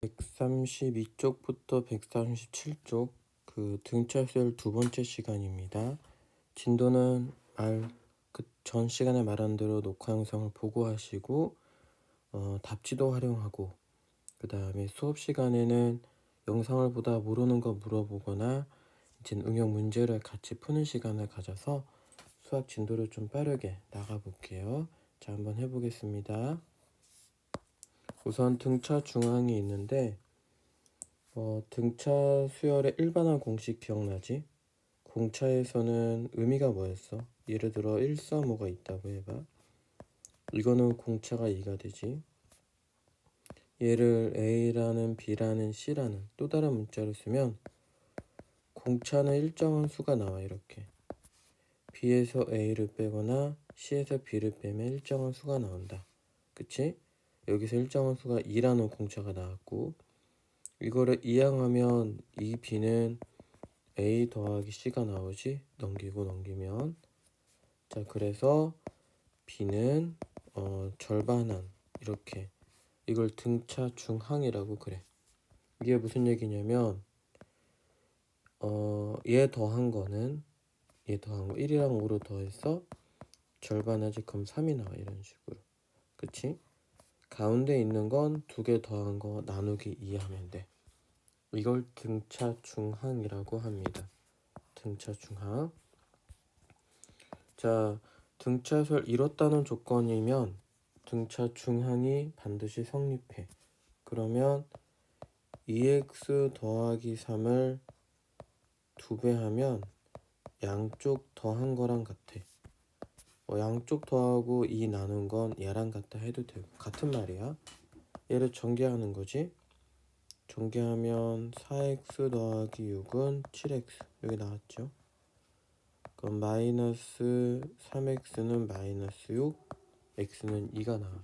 132쪽부터 137쪽 그 등차 수열 두 번째 시간입니다. 진도는 그 전 시간에 말한 대로 녹화 영상을 보고 하시고 답지도 활용하고, 그 다음에 수업 시간에는 영상을 보다 모르는 거 물어보거나 이제 응용 문제를 같이 푸는 시간을 가져서 수학 진도를 좀 빠르게 나가 볼게요. 자, 한번 해보겠습니다. 우선 등차 중앙이 있는데 등차 수열의 일반화 공식 기억나지? 공차에서는 의미가 뭐였어? 예를 들어 135가 있다고 해봐. 이거는 공차가 2가 되지. 얘를 A라는 B라는 C라는 또 다른 문자로 쓰면 공차는 일정한 수가 나와. 이렇게 B에서 A를 빼거나 C에서 B를 빼면 일정한 수가 나온다. 그치? 여기서 일정한 수가 2라는 공차가 나왔고, 이거를 이항하면 이 B는 A 더하기 C가 나오지? 넘기면. 자, 그래서 B는 절반한, 이렇게 이걸 등차 중항이라고 그래. 이게 무슨 얘기냐면 얘 더한 거 1이랑 5를 더해서 절반하지, 그럼 3이 나와. 이런 식으로. 그치? 가운데 있는 건 두 개 더한 거 나누기 2 하면 돼. 이걸 등차 중항이라고 합니다. 등차 중항. 자, 등차수를 이뤘다는 조건이면 등차 중항이 반드시 성립해. 그러면 2x 더하기 3을 2배 하면 양쪽 더한 거랑 같아. 양쪽 더하고 2 나눈 건 얘랑 같다 해도 되고, 같은 말이야. 얘를 전개하는 거지. 전개하면 4x 더하기 6은 7x. 여기 나왔죠. 그럼 마이너스 3x는 마이너스 6, x는 2가 나와.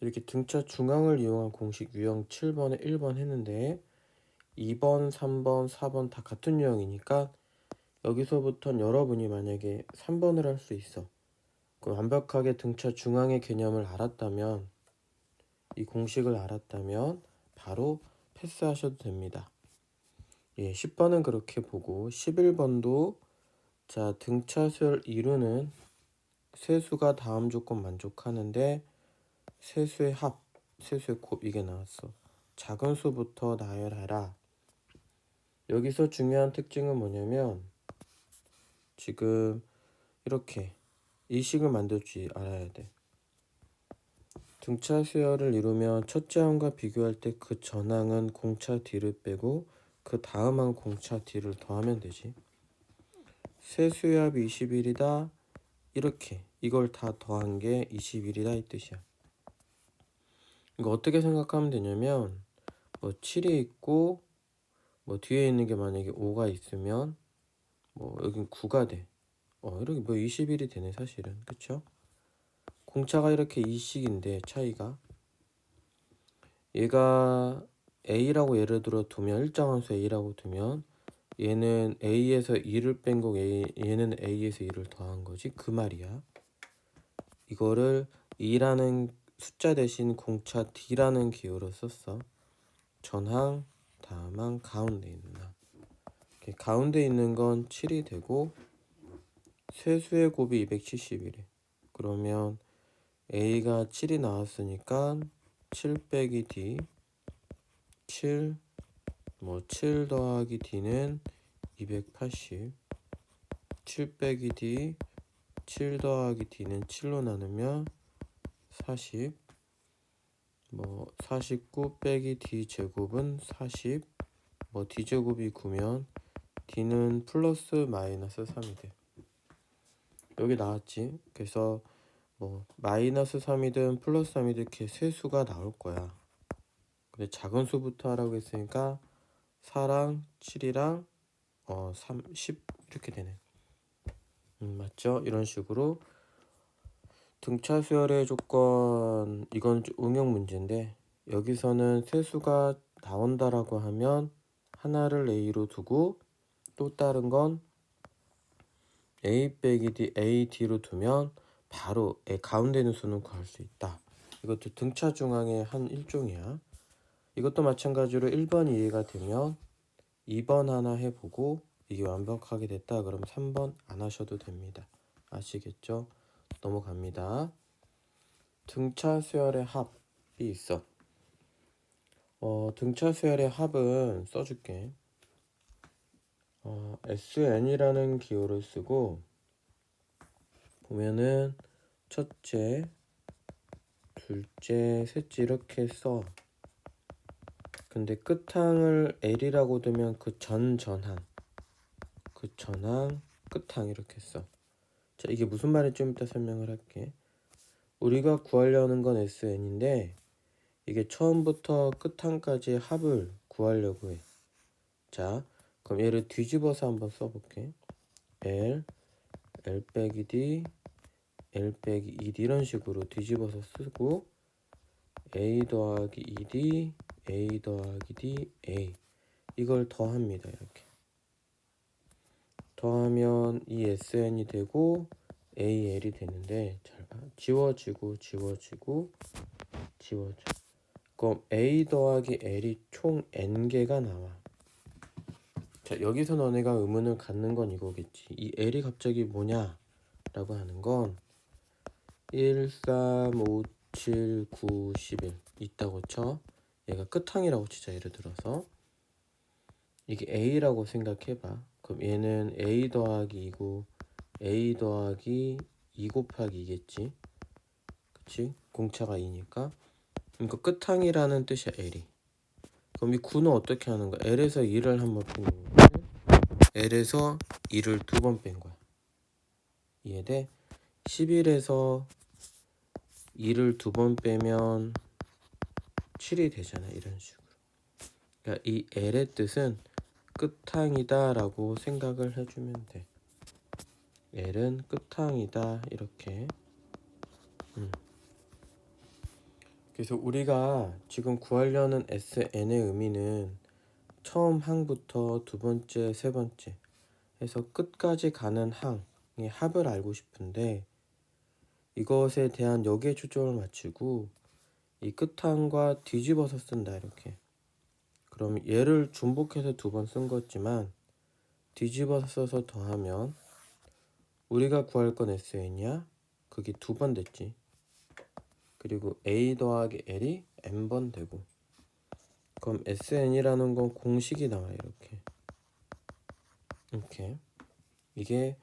이렇게 등차 중앙을 이용한 공식 유형 7번에 1번 했는데 2번, 3번, 4번 다 같은 유형이니까 여기서부터는 여러분이 만약에 3번을 할 수 있어. 그럼 완벽하게 등차 중앙의 개념을 알았다면, 이 공식을 알았다면 바로 패스하셔도 됩니다. 10번은 그렇게 보고 11번도 자, 등차 수열 이루는 세수가 다음 조건 만족하는데 세수의 합, 세수의 곱, 이게 나왔어. 작은 수부터 나열하라. 여기서 중요한 특징은 뭐냐면 지금 이렇게 이 식을 만들 줄 알아야 돼. 등차 수열을 이루면 첫째 항과 비교할 때 그 전항은 공차 D를 빼고 그 다음 항 공차 D를 더하면 되지. 세수의 합이 21이다. 이렇게 이걸 다 더한 게 21이다 이 뜻이야. 이거 어떻게 생각하면 되냐면 7이 있고 뒤에 있는 게 만약에 5가 있으면 여긴 9가 돼. 이렇게 21이 되네 사실은. 그쵸? 공차가 이렇게 2씩인데 차이가, 얘가 A라고 예를 들어 두면, 일정한 수 A라고 두면 얘는 A에서 2를 뺀 거고 얘는 A에서 2를 더한 거지, 그 말이야. 이거를 2라는 숫자 대신 공차 D라는 기호로 썼어. 전항, 다음항, 가운데 있는 항. 가운데 있는 건 7이 되고 세수의 곱이 271이래. 그러면 A가 7이 나왔으니까 7 빼기 D, 7 더하기 D는 280, 7 빼기 D, 7 더하기 D는 7로 나누면 40, 49 빼기 D 제곱은 40, D 제곱이 9면 D는 플러스 마이너스 3이 돼. 여기 나왔지? 그래서 마이너스 3이든 플러스 3이든 이렇게 세 수가 나올 거야. 근데 작은 수부터 하라고 했으니까 4랑 7이랑 3, 10 이렇게 되네. 맞죠? 이런 식으로 등차 수열의 조건, 이건 응용 문제인데 여기서는 세수가 나온다라고 하면 하나를 A로 두고 또 다른 건 A 빼기 D, A, D로 두면 바로 가운데 있는 수는 구할 수 있다. 이것도 등차 중앙의 한 일종이야. 이것도 마찬가지로 1번 이해가 되면 2번 하나 해보고 이게 완벽하게 됐다 그럼 3번 안 하셔도 됩니다. 아시겠죠? 넘어갑니다. 등차 수열의 합이 있어. 등차 수열의 합은 써줄게. SN이라는 기호를 쓰고 보면은 첫째, 둘째, 셋째 이렇게 써. 근데 끝항을 L이라고 두면 그 전항 끝항 이렇게 써. 자, 이게 무슨 말인지 좀 이따 설명을 할게. 우리가 구하려는 건 SN인데 이게 처음부터 끝항까지의 합을 구하려고 해. 자, 그럼 얘를 뒤집어서 한번 써볼게. L 빼기 D, L 빼기 2D 이런 식으로 뒤집어서 쓰고 A 더하기 2D, A 더하기 D, A 이걸 더합니다. 이렇게 더하면 이 SN이 되고 AL이 되는데 잘 봐. 지워지고 지워져. 그럼 A 더하기 L이 총 N개가 나와. 자, 여기서 너네가 의문을 갖는 건 이거겠지. 이 L이 갑자기 뭐냐 라고 하는 건 1, 3, 5, 7, 9, 11 있다고 쳐. 얘가 끝항이라고 치자. 예를 들어서 이게 A라고 생각해봐. 그럼 얘는 A 더하기 2고 A 더하기 2 곱하기 2겠지. 그치? 공차가 2니까. 그러니까 끝항이라는 뜻이야 L이. 그럼 이 9는 어떻게 하는 거야? L에서 2를 한번 뺀 거야. L에서 2를 2번 뺀 거야. 이해돼? 11에서 2를 2번 빼면 7이 되잖아. 이런 식으로. 그러니까 이 L의 뜻은 끝항이다 라고 생각을 해주면 돼. L은 끝항이다 이렇게. 그래서 우리가 지금 구하려는 SN의 의미는 처음 항부터 두 번째, 세 번째 해서 끝까지 가는 항의 합을 알고 싶은데 이것에 대한 역에 초점을 맞추고 이 끝항과 뒤집어서 쓴다 이렇게. 그럼 얘를 중복해서 2번 쓴 거지만 뒤집어서 써서 더하면 우리가 구할 건 SN이야. 그게 2번 됐지. 그리고 A 더하기 L이 N번 되고 그럼 SN이라는 건 공식이 나와 이렇게 이게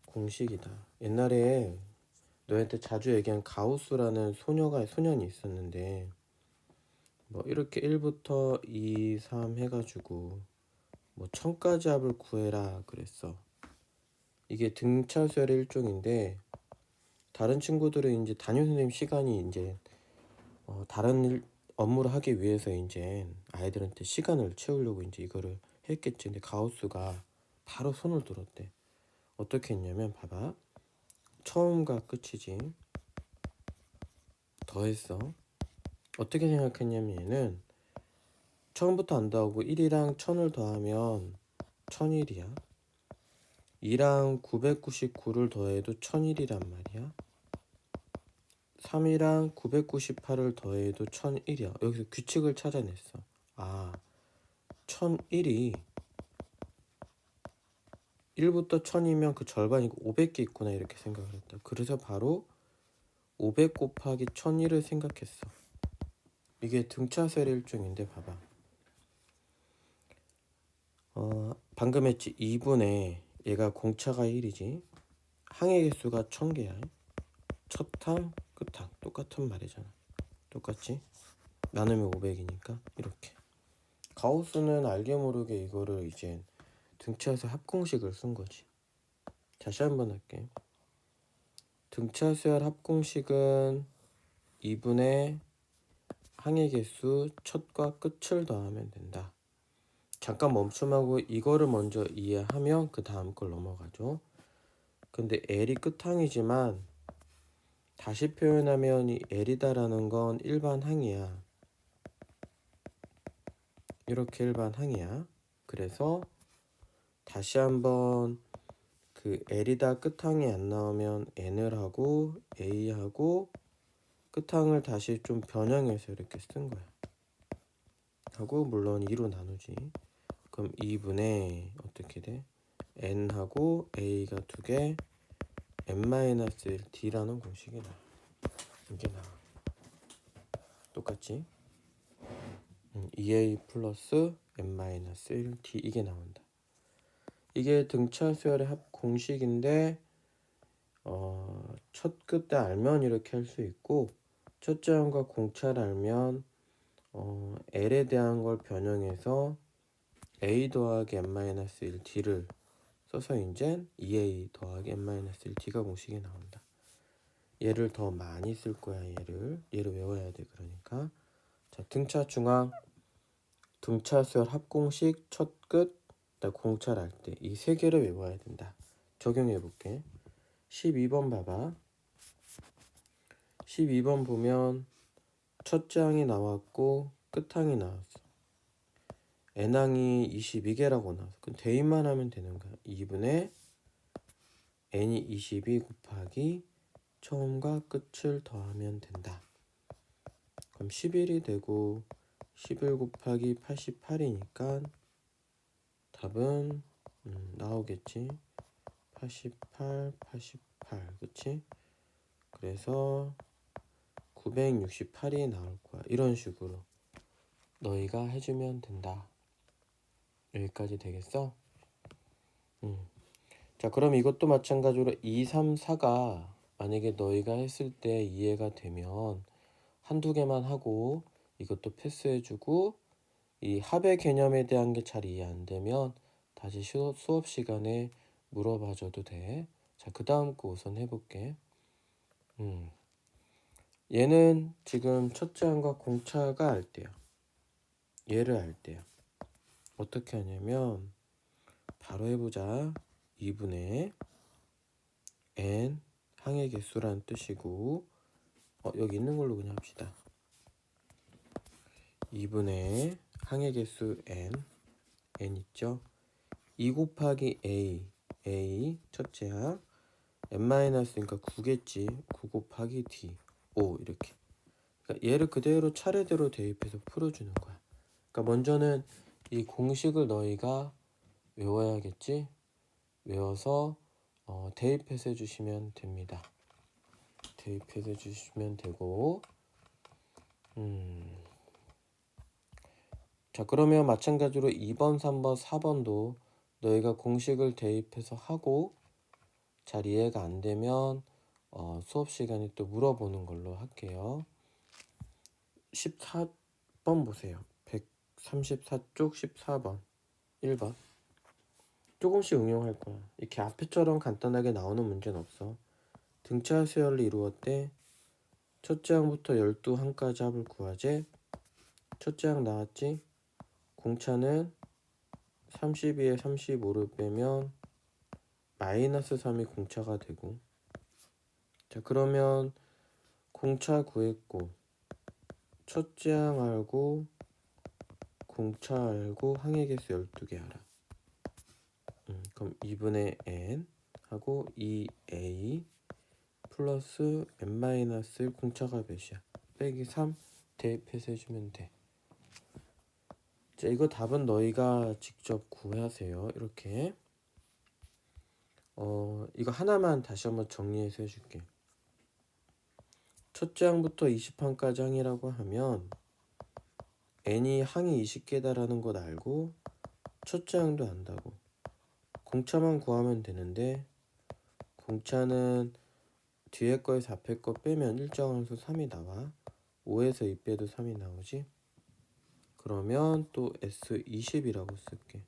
공식이다. 옛날에 너한테 자주 얘기한 가우스라는 소년이 있었는데 뭐 이렇게 1부터 2, 3 해가지고 뭐 1000까지 합을 구해라 그랬어. 이게 등차수열의 일종인데 다른 친구들은 이제 담임선생님 시간이 이제 다른 업무를 하기 위해서 이제 아이들한테 시간을 채우려고 이제 이거를 했겠지. 근데 가우스가 바로 손을 들었대. 어떻게 했냐면 봐봐. 처음과 끝이지. 더했어. 어떻게 생각했냐면 얘는 처음부터 안 더하고 1이랑 1000을 더하면 1001이야. 2랑 999를 더해도 1001이란 말이야. 3이랑 998을 더해도 1001이야. 여기서 규칙을 찾아냈어. 아, 1001이 1부터 1000이면 그 절반이고 500개 있구나 이렇게 생각을 했다. 그래서 바로 500 곱하기 1001을 생각했어. 이게 등차수열의 일종인데 봐봐. 방금 했지. 2분의 얘가 공차가 1이지. 항의 개수가 1000개야. 첫 항, 끝 항 똑같은 말이잖아. 똑같지? 나누면 500이니까 이렇게. 가우스는 알게 모르게 이거를 이제 등차수열 합공식을 쓴 거지. 다시 한번 할게. 등차수열 합공식은 2분의 항의 개수 첫과 끝을 더하면 된다. 잠깐 멈춤하고 이거를 먼저 이해하면 그 다음 걸 넘어가죠. 근데 L이 끝항이지만 다시 표현하면 이 L이다라는 건 일반 항이야. 이렇게 일반 항이야. 그래서 다시 한번 그 L이다 끝항이 안 나오면 N을 하고 A하고 끝항을 다시 좀 변형해서 이렇게 쓴 거야. 하고 물론 2로 나누지. 그럼 2분의 어떻게 돼? n하고 a가 2개 n-1d라는 공식이 나와. 이게 나와. 똑같지? 2a 플러스 n-1d 이게 나온다. 이게 등차 수열의 합 공식인데 첫 끝에 알면 이렇게 할 수 있고 첫째 항과 공차를 알면 L에 대한 걸 변형해서 A 더하기 n-1d를 써서 이제 2a 더하기 n-1d가 공식이 나온다. 얘를 더 많이 쓸 거야. 얘를 외워야 돼. 그러니까 자, 등차 중앙 등차 수열 합공식 첫 끝 공차를 할 때 이 세 개를 외워야 된다. 적용해 볼게. 12번 봐봐. 12번 보면 첫째 항이 나왔고 끝항이 나왔어. n항이 22개라고 나왔어. 그럼 대입만 하면 되는 거야. 2분의 n이 22 곱하기 처음과 끝을 더하면 된다. 그럼 11이 되고 11 곱하기 88이니까 답은 나오겠지. 88, 88, 그치? 그래서 968이 나올 거야. 이런 식으로 너희가 해주면 된다. 여기까지 되겠어? 자, 그럼 이것도 마찬가지로 2, 3, 4가 만약에 너희가 했을 때 이해가 되면 한두 개만 하고 이것도 패스해주고 이 합의 개념에 대한 게 잘 이해 안 되면 다시 수업 시간에 물어봐줘도 돼. 자, 그 다음 거 우선 해볼게. 얘는 지금 첫째 항과 공차가 알 때야. 얘를 알 때야. 어떻게 하냐면 바로 해보자. 2분의 n 항의 개수란 뜻이고 여기 있는 걸로 그냥 합시다. 2분의 항의 개수 n 있죠? 2 곱하기 a 첫째 항 n-그러니까 9겠지. 9 곱하기 d 5 이렇게. 그러니까 얘를 그대로 차례대로 대입해서 풀어주는 거야. 그러니까 먼저는 이 공식을 너희가 외워야겠지. 외워서 대입해서 해주시면 됩니다. 대입해서 해주시면 되고 자, 그러면 마찬가지로 2번, 3번, 4번도 너희가 공식을 대입해서 하고 잘 이해가 안 되면 수업 시간에 또 물어보는 걸로 할게요. 14번 보세요. 134쪽 14번 1번 조금씩 응용할 거야. 이렇게 앞에처럼 간단하게 나오는 문제는 없어. 등차 수열을 이루었대. 첫째 항부터 12항까지 합을 구하재. 첫째 항 나왔지? 공차는 32에 35를 빼면 마이너스 3이 공차가 되고. 자, 그러면 공차 구했고 첫째 항 알고 공차 알고 항의 개수 12개 알아. 그럼 2분의 n 하고 2a 플러스 n-1 공차가 몇이야? 빼기 3 대입해서 해주면 돼. 자, 이거 답은 너희가 직접 구하세요. 이렇게 이거 하나만 다시 한번 정리해서 해줄게. 첫째 항부터 20항까지 항이라고 하면 n이 항이 20개다라는 것 알고 첫째 항도 안다고. 공차만 구하면 되는데 공차는 뒤에 거에서 앞에 거 빼면 일정한 수 3이 나와. 5에서 2 빼도 3이 나오지. 그러면 또 S20이라고 쓸게.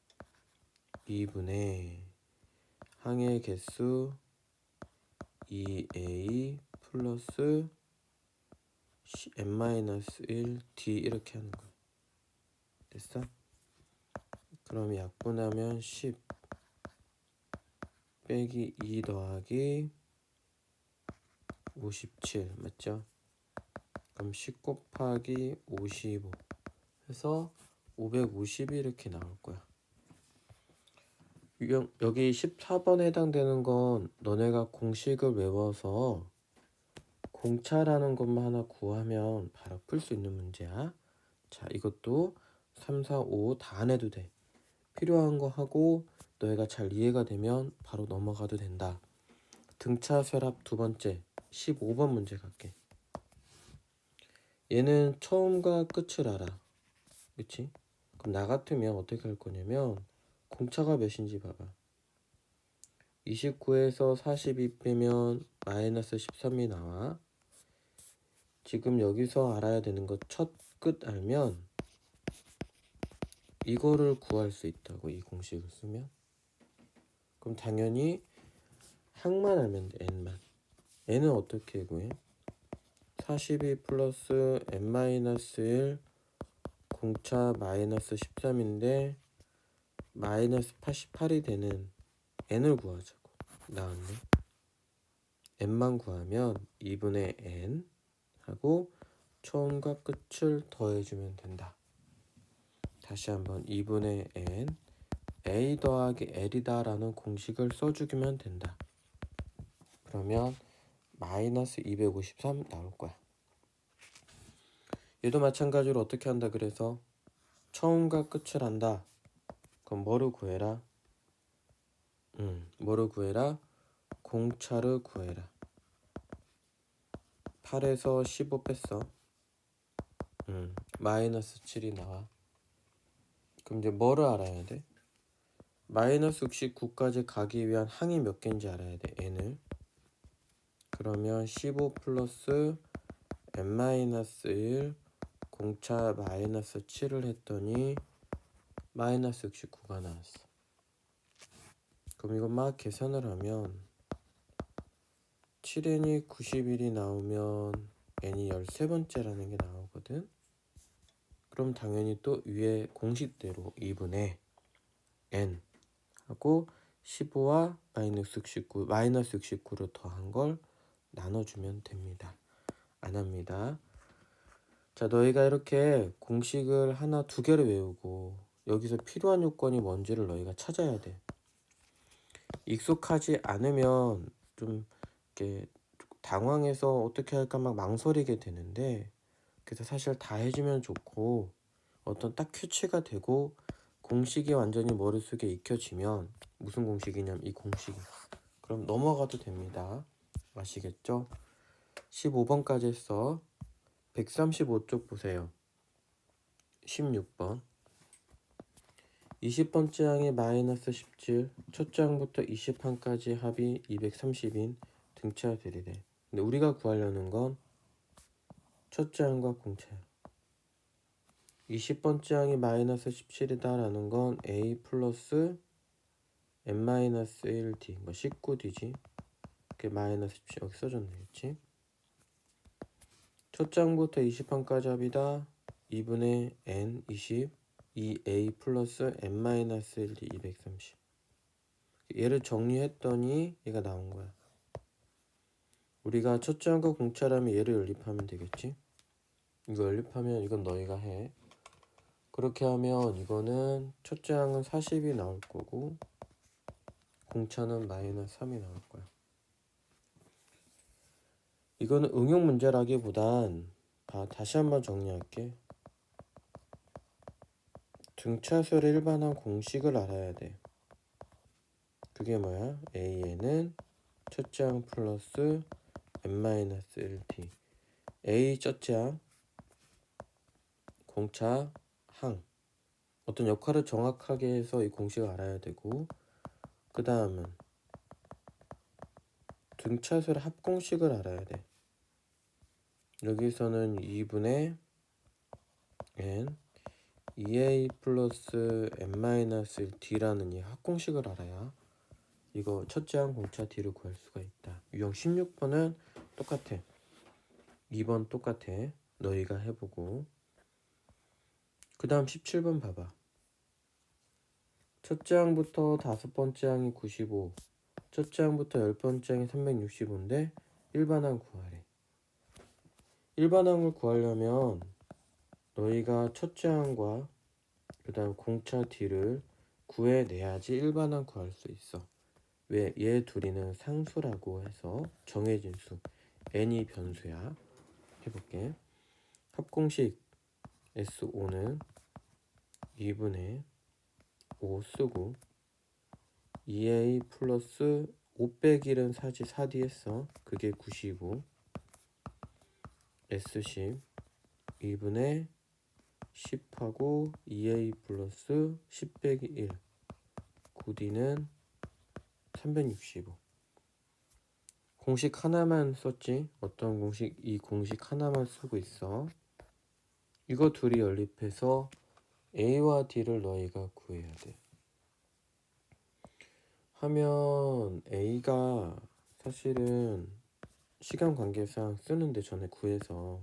2분의 항의 개수 2a 플러스 n-1d 이렇게 하는 거야. 됐어? 그럼 약분하면 10 빼기 2 더하기 57 맞죠? 그럼 10 곱하기 55 해서 550이 이렇게 나올 거야. 여기 14번에 해당되는 건 너네가 공식을 외워서 공차라는 것만 하나 구하면 바로 풀 수 있는 문제야. 자, 이것도 3, 4, 5 다 안 해도 돼. 필요한 거 하고 너희가 잘 이해가 되면 바로 넘어가도 된다. 등차 쇠랍 두 번째 15번 문제 갈게. 얘는 처음과 끝을 알아. 그치? 그럼 나 같으면 어떻게 할 거냐면 공차가 몇인지 봐봐. 29에서 42 빼면 마이너스 13이 나와. 지금 여기서 알아야 되는 거 첫 끝 알면 이거를 구할 수 있다고, 이 공식을 쓰면. 그럼 당연히 항만 알면 돼, n만. n은 어떻게 구해? 42 플러스 n-1 공차 마이너스 13인데 마이너스 88이 되는 n을 구하자고. 나왔네. n만 구하면 2분의 n 하고 처음과 끝을 더해주면 된다. 다시 한번 2분의 n a 더하기 l이다 라는 공식을 써주기만 된다. 그러면 마이너스 253 나올 거야. 얘도 마찬가지로 어떻게 한다 그래서 처음과 끝을 안다. 그럼 뭐를 구해라? 뭐를 구해라? 공차를 구해라. 8에서 15 뺐어. 마이너스 7이 나와. 그럼 이제 뭐를 알아야 돼? 마이너스 69까지 가기 위한 항이 몇 개인지 알아야 돼, n을. 그러면 15 플러스 n-1 공차 마이너스 7을 했더니 마이너스 69가 나왔어. 그럼 이거 막 계산을 하면 7n이 91이 나오면 n이 13번째라는 게 나오거든. 그럼 당연히 또 위에 공식대로 2분의 n 하고 15와 마이너스 69를 더한 걸 나눠주면 됩니다. 안 합니다. 자, 너희가 이렇게 공식을 하나 두 개를 외우고 여기서 필요한 요건이 뭔지를 너희가 찾아야 돼. 익숙하지 않으면 좀 이렇게 당황해서 어떻게 할까 막 망설이게 되는데, 그래서 사실 다 해주면 좋고 어떤 딱 캐치가 되고 공식이 완전히 머릿속에 익혀지면, 무슨 공식이냐면 이 공식, 그럼 넘어가도 됩니다. 아시겠죠? 15번까지 했어. 135쪽 보세요. 16번 20번째 항이 마이너스 17, 첫째 항부터 20항까지 합이 230인 등차들이래. 근데 우리가 구하려는 건 첫째 항과 공차야. 20번째 항이 마이너스 17이다 라는 건 a 플러스 n-1d, 뭐 19d지. 그게 마이너스 17, 여기 써줬네, 그치? 첫째 항부터 20항까지 합이다 2분의 n 20 2a 플러스 n-1d 230. 얘를 정리했더니 얘가 나온 거야. 우리가 첫째 항과 공차라면 얘를 연립하면 되겠지? 이거 연립하면 이건 너희가 해. 그렇게 하면 이거는 첫째 항은 40이 나올 거고 공차는 마이너스 3이 나올 거야. 이거는 응용 문제라기보단 다시 한번 정리할게. 등차수열의 일반항 공식을 알아야 돼. 그게 뭐야? a는 첫째 항 플러스 n-1t. a 첫째 항 공차 항, 어떤 역할을 정확하게 해서 이 공식을 알아야 되고, 그 다음은 등차수열의 합공식을 알아야 돼. 여기서는 2분의 n 2a 플러스 n-1d라는 이 합공식을 알아야 이거 첫째 항 공차 d를 구할 수가 있다. 유형 16번은 똑같아. 2번 똑같아. 너희가 해보고. 그 다음 17번 봐봐. 첫째 항부터 다섯 번째 항이 95, 첫째 항부터 열 번째 항이 365인데 일반항 구하래. 일반항을 구하려면 너희가 첫째 항과 그 다음 공차 d를 구해내야지 일반항 구할 수 있어. 왜? 얘 둘이는 상수라고 해서 정해진 수, n이 변수야. 해볼게. 합공식 S5는 2분의 5 쓰고 2a 플러스 5 빼기 1은 4지 4d 했어. 그게 9이고 S10 2분의 10하고 2a 플러스 10 빼기 1 9d는 365. 공식 하나만 썼지. 어떤 공식? 이 공식 하나만 쓰고 있어. 이거 둘이 연립해서 a와 d를 너희가 구해야 돼. 하면 a가 사실은 시간 관계상 쓰는데 전에 구해서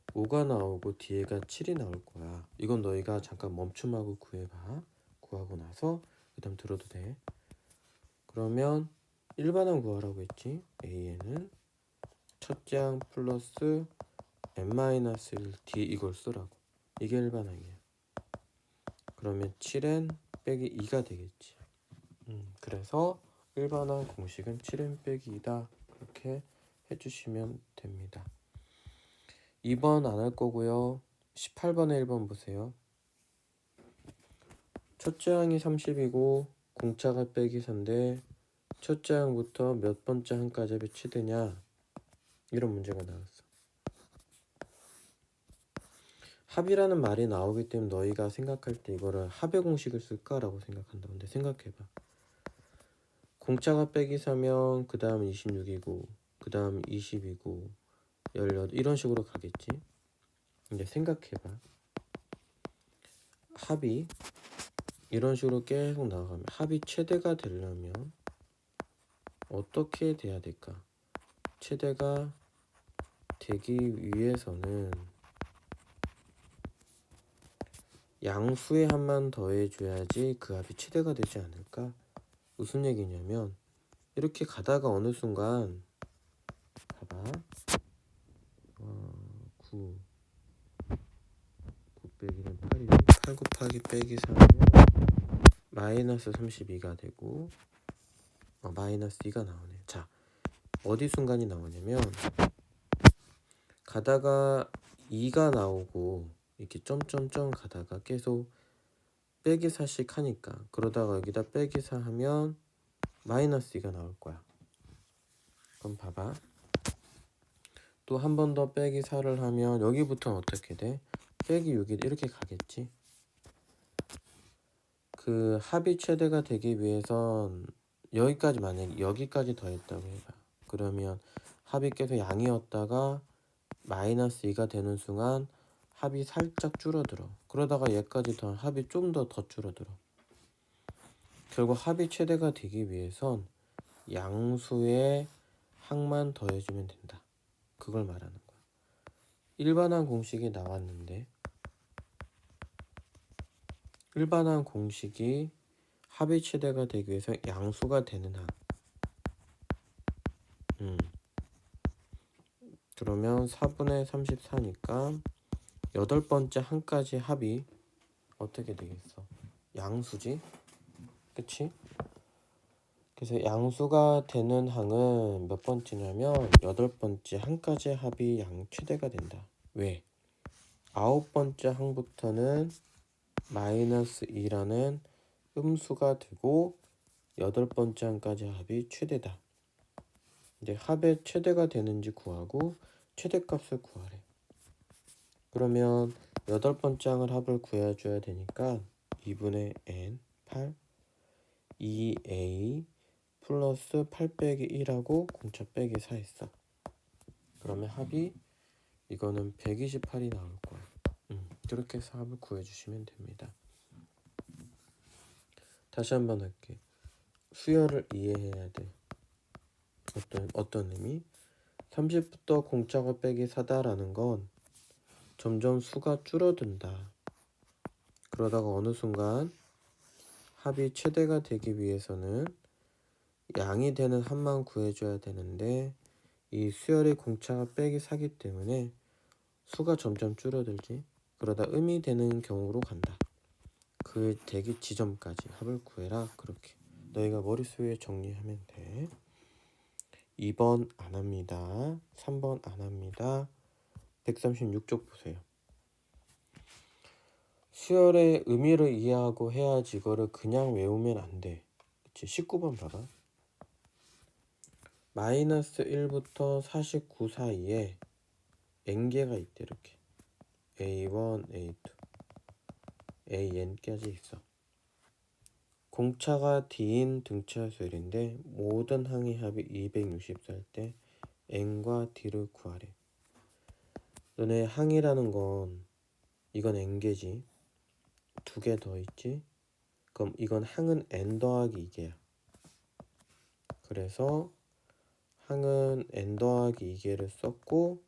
5가 나오고 뒤에가 7이 나올 거야. 이건 너희가 잠깐 멈춤하고 구해봐. 구하고 나서 그 다음 들어도 돼. 그러면 일반항 구하라고 했지. a에는 첫째 항 플러스 n-1d 이걸 쓰라고. 이게 일반항이야. 그러면 7n 빼기 2가 되겠지. 그래서 일반항 공식은 7n 빼기 2다. 그렇게 해주시면 됩니다. 2번 안 할 거고요. 18번에 1번 보세요. 첫째 항이 30이고 공차가 빼기 4인데 첫째 항부터 몇 번째 항까지 합이 최대냐, 이런 문제가 나왔어. 합이라는 말이 나오기 때문에 너희가 생각할 때 이거를 합의 공식을 쓸까라고 생각한다. 근데 생각해봐. 공차가 빼기 4면 그 다음 26이고 그 다음 20이고 18 이런 식으로 가겠지. 이제 생각해봐. 합이 이런 식으로 계속 나가면 합이 최대가 되려면 어떻게 돼야 될까? 최대가 되기 위해서는 양수의 합만 더해줘야지 그 합이 최대가 되지 않을까? 무슨 얘기냐면 이렇게 가다가 어느 순간 봐봐. 9 빼기는 8이지. 8 곱하기 빼기 4면 마이너스 32가 되고 마이너스 2가 나오네. 자, 어디 순간이 나오냐면 가다가 2가 나오고 이렇게 점점점 가다가 계속 빼기 4씩 하니까, 그러다가 여기다 빼기 4 하면 마이너스 2가 나올 거야. 그럼 봐봐. 또 한 번 더 빼기 4를 하면 여기부터는 어떻게 돼? 빼기 6이 이렇게 가겠지. 그 합이 최대가 되기 위해선 여기까지, 만약에 여기까지 더했다고 해봐. 그러면 합이 계속 양이었다가 마이너스 2가 되는 순간 합이 살짝 줄어들어. 그러다가 얘까지 더 합이 좀 더 줄어들어. 결국 합이 최대가 되기 위해선 양수의 항만 더해주면 된다. 그걸 말하는 거야. 일반항 공식이 나왔는데 일반항 공식이 합이 최대가 되기 위해서 양수가 되는 항. 그러면 4분의 34니까 8번째 항까지 합이 어떻게 되겠어? 양수지? 그치? 그래서 양수가 되는 항은 몇 번째냐면 8번째 항까지 합이 양 최대가 된다. 왜? 9번째 항부터는 마이너스 2라는 음수가 되고 8번째 항까지 합이 최대다. 이제 합의 최대가 되는지 구하고 최대값을 구하래. 그러면 8번째 항을 합을 구해줘야 되니까 2분의 n 8 2a 플러스 8 빼기 1하고 공차 빼기 4 했어. 그러면 합이 이거는 128이 나올 거야. 그렇게 해서 합을 구해주시면 됩니다. 다시 한번 할게. 수열을 이해해야 돼. 어떤 의미? 30부터 공차가 빼기 4다라는 건 점점 수가 줄어든다. 그러다가 어느 순간 합이 최대가 되기 위해서는 양이 되는 합만 구해줘야 되는데 이 수열의 공차가 빼기 4기 때문에 수가 점점 줄어들지. 그러다 음이 되는 경우로 간다. 그 되기 지점까지 합을 구해라. 그렇게 너희가 머릿속에 정리하면 돼. 2번 안 합니다. 3번 안 합니다. 136쪽 보세요. 수열의 의미를 이해하고 해야지 이거를 그냥 외우면 안 돼. 그치? 19번 봐봐. 마이너스 1부터 49 사이에 n개가 있대. 이렇게 a1, a2, an까지 있어. 공차가 d인 등차수열인데 모든 항의 합이 260일 때 n과 d를 구하래. 너네 항이라는 건 이건 n개지. 두 개 더 있지. 그럼 이건 항은 n 더하기 2개야. 그래서 항은 n 더하기 2개를 썼고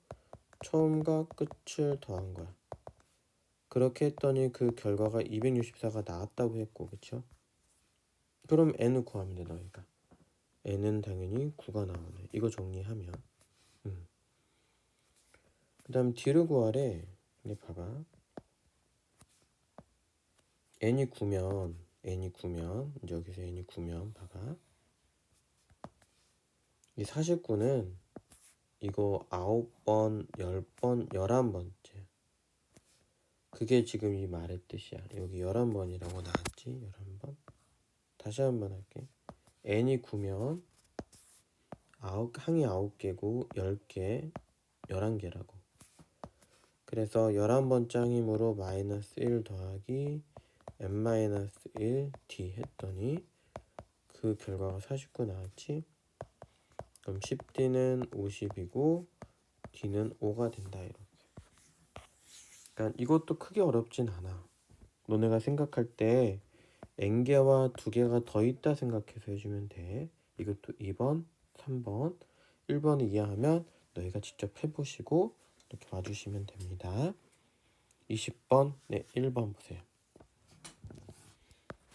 처음과 끝을 더한 거야. 그렇게 했더니 그 결과가 264가 나왔다고 했고, 그쵸? 그럼 n을 구하면 돼, 너희가. n은 당연히 9가 나오네. 이거 정리하면. 그 다음 d를 구하래. 근데 봐봐. n이 9면 이제 여기서 n이 9면 봐봐. 이 49는 이거 9번, 10번, 11번째. 그게 지금 이 말의 뜻이야. 여기 11번이라고 나왔지? 11번. 다시 한번 할게. n이 9면 항이 9개고 10개, 11개라고. 그래서 11번 짱이므로 마이너스 1 더하기 n-1 d 했더니 그 결과가 49 나왔지? 그럼 10d는 50이고 d는 5가 된다. 이렇게. 그러니까 이것도 크게 어렵진 않아. 너네가 생각할 때 n개와 2개가 더 있다 생각해서 해주면 돼. 이것도 2번, 3번, 1번을 이해하면 너희가 직접 해보시고 이렇게 와주시면 됩니다. 20번, 네, 1번 보세요.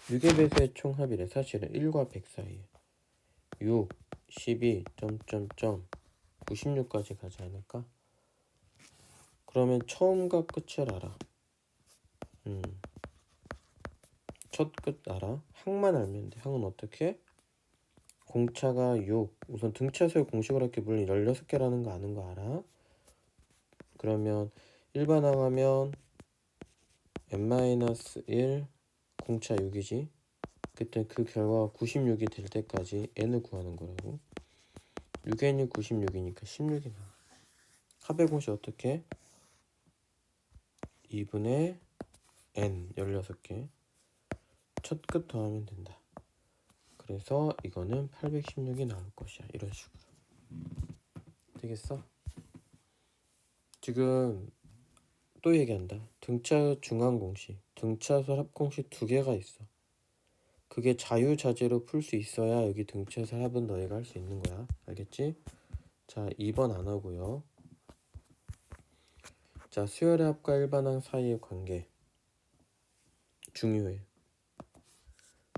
6의 배수의 총합이래. 사실은 1과 100 사이에 6, 12, 96까지 가지 않을까? 그러면 처음과 끝을 알아. 첫 끝 알아? 항만 알면 돼. 항은 어떻게? 공차가 6. 우선 등차수열 공식으로 할게 물론 16개라는 거 아는 거 알아? 그러면 일반 항하면 n-1 공차 6이지. 그때 그 결과가 96이 될 때까지 n을 구하는 거라고. 6n이 96이니까 16이 나와. 합의 공식 어떻게? 2분의 n 16개. 첫 끝 더하면 된다. 그래서 이거는 816이 나올 것이야. 이런 식으로. 되겠어? 지금 또 얘기한다. 등차 중앙 공식, 등차수 합공식 2개가 있어. 그게 자유자재로 풀 수 있어야 여기 등차수 합은 너희가 할 수 있는 거야. 알겠지? 자, 2번 안 하고요. 자, 수열의 합과 일반항 사이의 관계. 중요해.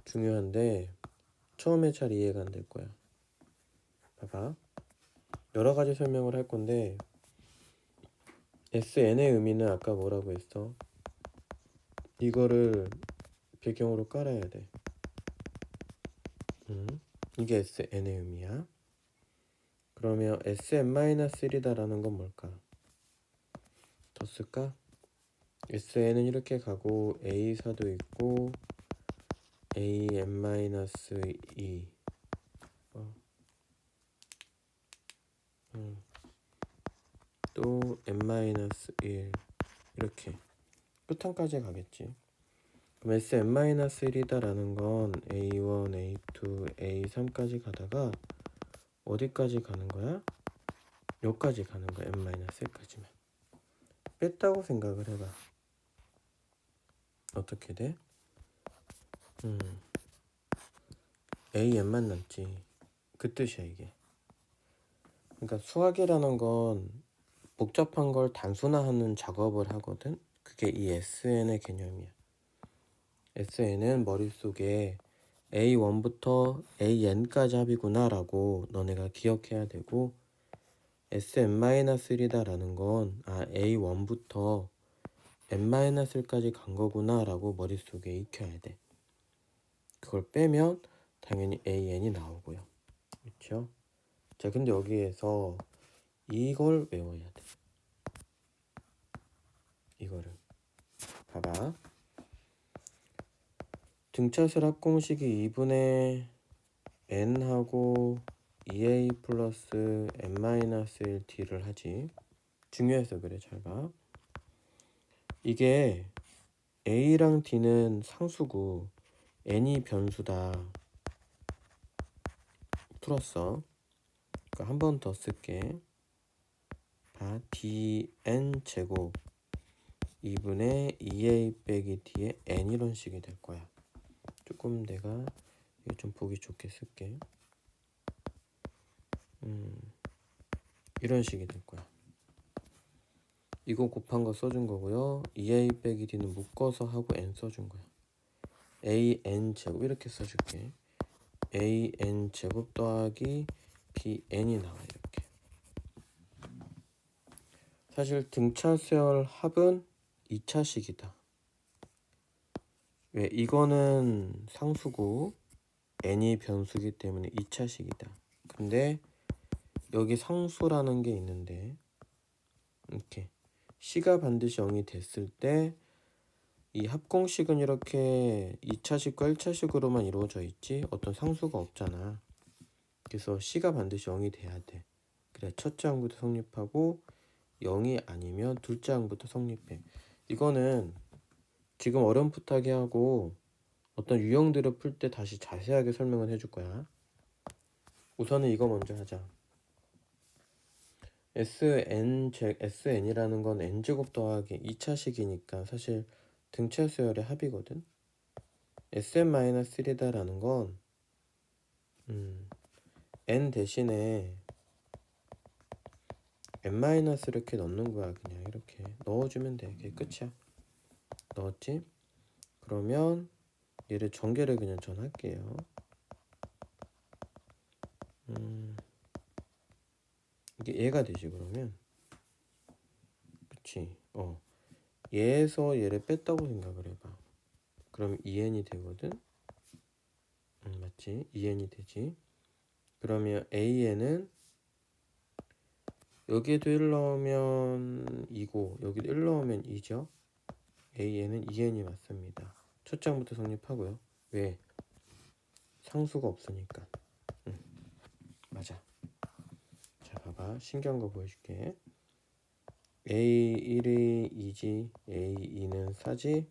중요한데 처음에 잘 이해가 안 될 거야. 봐봐. 여러 가지 설명을 할 건데 SN의 의미는 아까 뭐라고 했어? 이거를 배경으로 깔아야 돼. 이게 SN의 의미야. 그러면 Sn-1이다라는 건 뭘까? 더 쓸까? SN은 이렇게 가고 A사도 있고 AN-2 또 n-1 이렇게 끝항까지 가겠지. 그럼 Sn-1이다라는 건 A1, A2, A3까지 가다가 어디까지 가는 거야? 여기까지 가는 거야. n-1까지만. 뺐다고 생각을 해봐. 어떻게 돼? AN만 남지. 그 뜻이야 이게. 그러니까 수학이라는 건 복잡한 걸 단순화하는 작업을 하거든. 그게 이 SN의 개념이야. SN은 머릿속에 A1부터 AN까지 합이구나 라고 너네가 기억해야 되고 Sn-1이다라는 건 A1부터 n-1까지 간 거구나 라고 머릿속에 익혀야 돼. 그걸 빼면 당연히 AN이 나오고요. 그렇죠? 자, 근데 여기에서 이걸 외워야 돼. 이거를 봐봐. 등차수열 합공식이 2분의 n하고 2a 플러스 n-1d를 하지. 중요해서 그래. 잘 봐. 이게 a랑 d는 상수고 n이 변수다. 풀었어. 그러니까 한 번 더 쓸게. 봐. dn 제곱 2분의 2a 빼기 d의 n 이런 식이 될 거야. 조금 내가 이거 좀 보기 좋게 쓸게. 이런 식이 될 거야. 이거 곱한 거 써준 거고요. 2a 빼기 d는 묶어서 하고 n 써준 거야. an 제곱 이렇게 써줄게. an 제곱 더하기 bn이 나와. 이렇게. 사실 등차수열 합은 2차식이다. 왜? 이거는 상수고 n이 변수기 때문에 2차식이다. 근데 여기 상수라는 게 있는데 이렇게 c가 반드시 0이 됐을 때 이 합공식은 이렇게 2차식과 1차식으로만 이루어져 있지 어떤 상수가 없잖아. 그래서 c가 반드시 0이 돼야 돼. 그래 첫째 항부터 성립하고 0이 아니면 둘째 항부터 성립해. 이거는 지금 어렴풋하게 하고 어떤 유형들을 풀 때 다시 자세하게 설명을 해줄 거야. 우선은 이거 먼저 하자. SN이라는 건 n제곱 더하기 2차식이니까 사실 등차수열의 합이거든. Sn-1이다 라는 건 n 대신에 n- 이렇게 넣는 거야. 그냥 이렇게 넣어주면 돼. 그게 끝이야. 넣었지? 그러면 얘를 전개를 그냥 전할게요. 이게 얘가 되지 그러면. 그치? 얘에서 얘를 뺐다고 생각을 해봐. 그럼 2n이 되거든? 맞지? 2n이 되지. 그러면 an은 여기에도 1 넣으면 2고 여기도 1 넣으면 2죠. an은 2n이 맞습니다. 첫 장부터 성립하고요. 왜? 상수가 없으니까. 맞아. 자 봐봐. 신기한 거 보여줄게. A1이 2지 A2는 4지.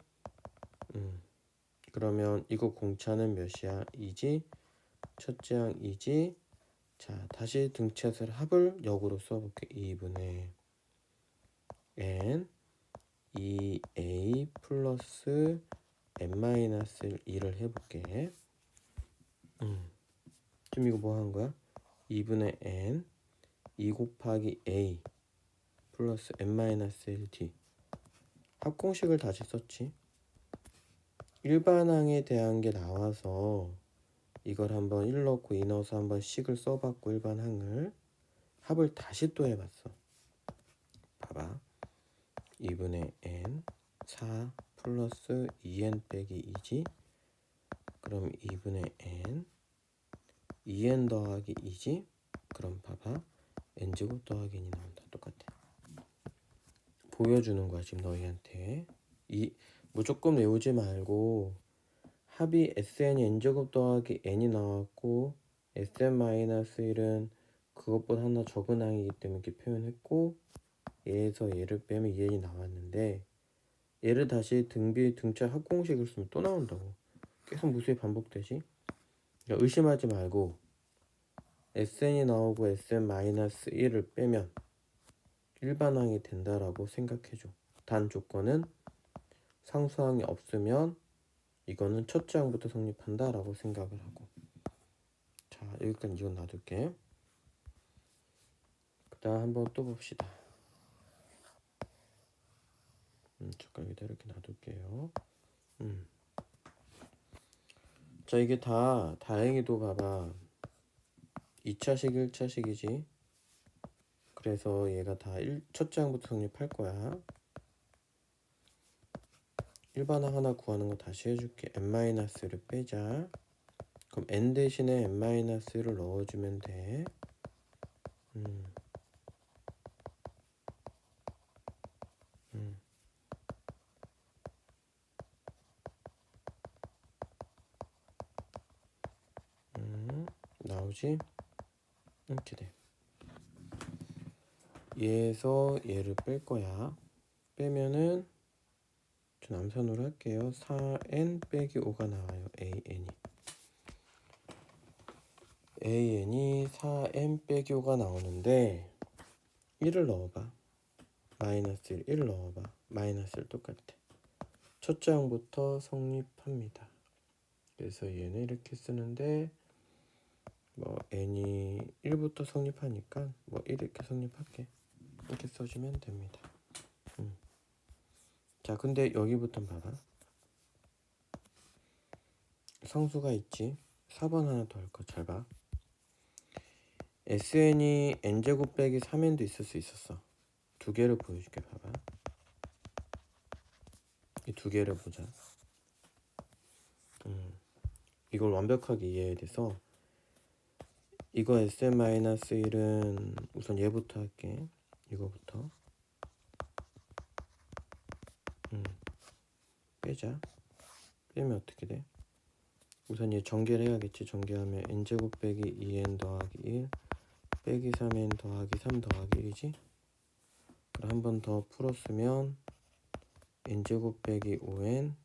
그러면 이거 공차는 몇이야? 2지. 첫째 항 2지. 자 다시 등차수열 합을 역으로 써볼게. 2분의 n 2a 플러스 n-1을 해볼게. 지금 이거 뭐 하는 거야? 2분의 n 2 곱하기 a 플러스 n-1d 합공식을 다시 썼지. 일반항에 대한 게 나와서 이걸 한번 1 넣고 2 넣어서 한번 식을 써봤고 일반항을 합을 다시 또 해봤어. 봐봐. 2분의 n 4 플러스 2n 빼기 2지. 그럼 2분의 n 2n 더하기 2지. 그럼 봐봐. n제곱 더하기 n이 나온다. 똑같아. 보여주는 거야 지금 너희한테. 무조건 외우지 말고 합이 sn이 n제곱 더하기 n이 나왔고 sn-1은 그것보다 하나 적은 항이기 때문에 이렇게 표현했고 얘에서 얘를 빼면 2n이 나왔는데 얘를 다시 등차 합공식을 쓰면 또 나온다고. 계속 무수히 반복되지. 그러니까 의심하지 말고 sn이 나오고 sn-1을 빼면 일반항이 된다라고 생각해줘. 단 조건은 상수항이 없으면 이거는 첫째 항부터 성립한다라고 생각을 하고. 자 여기까지 이건 놔둘게. 그 다음 한번 또 봅시다. 잠깐 여기다 이렇게 놔둘게요. 자 이게 다 다행히도 봐봐 2차식 1차식이지. 그래서 얘가 다 첫째 항부터 성립할 거야. 일반항 하나 구하는 거 다시 해줄게. n-를 빼자. 그럼 n 대신에 n-를 넣어주면 돼. 나오지? 이렇게 돼. 얘에서 얘를 뺄 거야. 빼면은 저 남선으로 할게요. 4n 빼기 5가 나와요. an이 4n 빼기 5가 나오는데 1을 넣어봐. 마이너스 1 넣어봐. 마이너스 1 똑같아. 첫 장부터 성립합니다. 그래서 얘는 이렇게 쓰는데 뭐 n이 1부터 성립하니까 뭐 1 이렇게 성립할게. 이렇게 써주면 됩니다. 자, 근데 여기부터 봐봐. 상수가 있지. 4번 하나 더 할 거 잘 봐. SN이 n제곱 빼기 3n도 있을 수 있었어. 두 개를 보여줄게. 봐봐. 이 두 개를 보자. 이걸 완벽하게 이해해야 돼서 이거 SN-1은 우선 얘부터 할게. 이거부터 빼자. 빼면 어떻게 돼? 우선 얘 전개를 해야겠지. 전개하면 n제곱 빼기 2n 더하기 1 빼기 3n 더하기 3 더하기 1이지. 그럼 한 번 더 풀었으면 n제곱 빼기 5n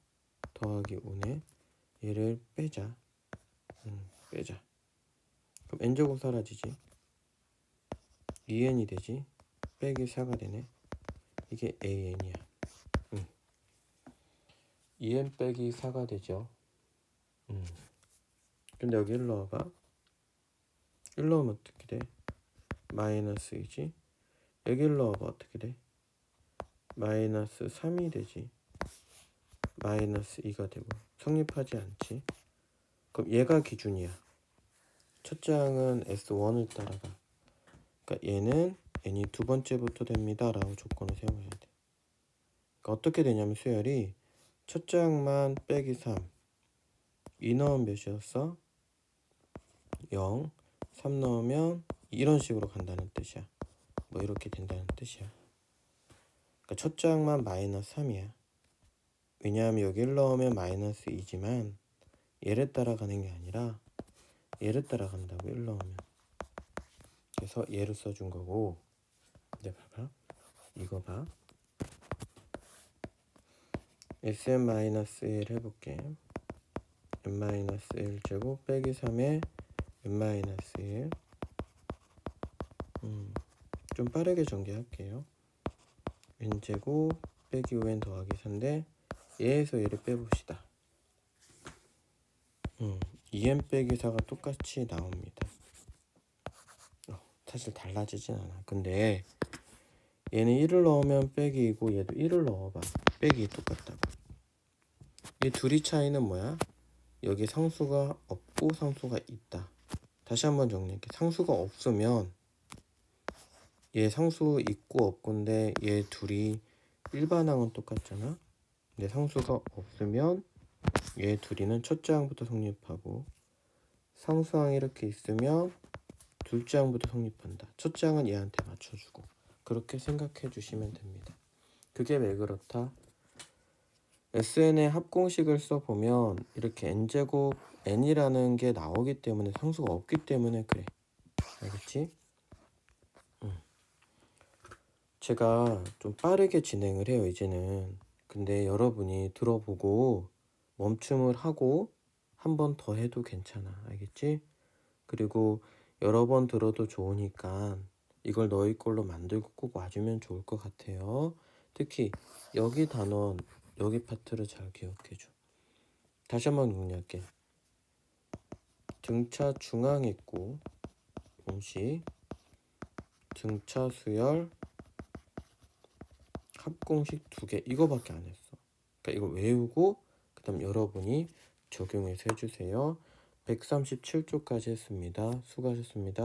더하기 5네. 얘를 빼자. 빼자. 그럼 n제곱 사라지지. 2n이 되지. 빼기 4가 되네. 이게 an이야. 2n 빼기 4가 되죠. 근데 여기 1 넣어봐. 1 넣으면 어떻게 돼? 마이너스 2지. 여기 1 넣어봐. 어떻게 돼? 마이너스 3이 되지. 마이너스 2가 되고 성립하지 않지. 그럼 얘가 기준이야. 첫 장은 S1을 따라가. 그러니까 얘는 n이 두 번째부터 됩니다 라고 조건을 세워야 돼. 그러니까 어떻게 되냐면 수열이 첫 장만 빼기 3 2 넣으면 몇이었어? 0 3 넣으면 이런 식으로 간다는 뜻이야. 뭐 이렇게 된다는 뜻이야. 그러니까 첫 장만 마이너스 3이야. 왜냐하면 여기 1 넣으면 마이너스 2지만 얘를 따라가는 게 아니라 얘를 따라간다고 1 넣으면. 그래서 얘를 써준 거고. 근데 봐봐. 이거 봐. Sn-1 해볼게. n-1 제곱 빼기 3에 n-1 좀 빠르게 전개할게요. n제곱 빼기 5n 더하기 4인데 얘에서 얘를 빼봅시다. 2n 빼기 4가 똑같이 나옵니다. 사실 달라지진 않아. 근데 얘는 1을 넣으면 빼기이고 얘도 1을 넣어봐. 빼기 똑같다고. 이 둘이 차이는 뭐야? 여기 상수가 없고 상수가 있다. 다시 한번 정리할게. 상수가 없으면 얘 상수 있고 없고인데 얘 둘이 일반항은 똑같잖아. 근데 상수가 없으면 얘 둘이는 첫째 항부터 성립하고 상수항이 이렇게 있으면 둘째 항부터 성립한다. 첫째 항은 얘한테 맞춰주고 그렇게 생각해 주시면 됩니다. 그게 왜 그렇다? SN의 합공식을 써보면 이렇게 n제곱 n이라는 게 나오기 때문에 상수가 없기 때문에 그래. 알겠지? 제가 좀 빠르게 진행을 해요 이제는. 근데 여러분이 들어보고 멈춤을 하고 한 번 더 해도 괜찮아. 알겠지? 그리고 여러 번 들어도 좋으니까 이걸 너희 걸로 만들고 꼭 와주면 좋을 것 같아요. 특히 여기 단원 여기 파트를 잘 기억해줘. 다시 한번 정리할게. 등차 중앙했고 공식 등차 수열 합공식 2개 이거밖에 안 했어. 그러니까 이걸 외우고 그 다음 여러분이 적용해서 해주세요. 137쪽까지 했습니다. 수고하셨습니다.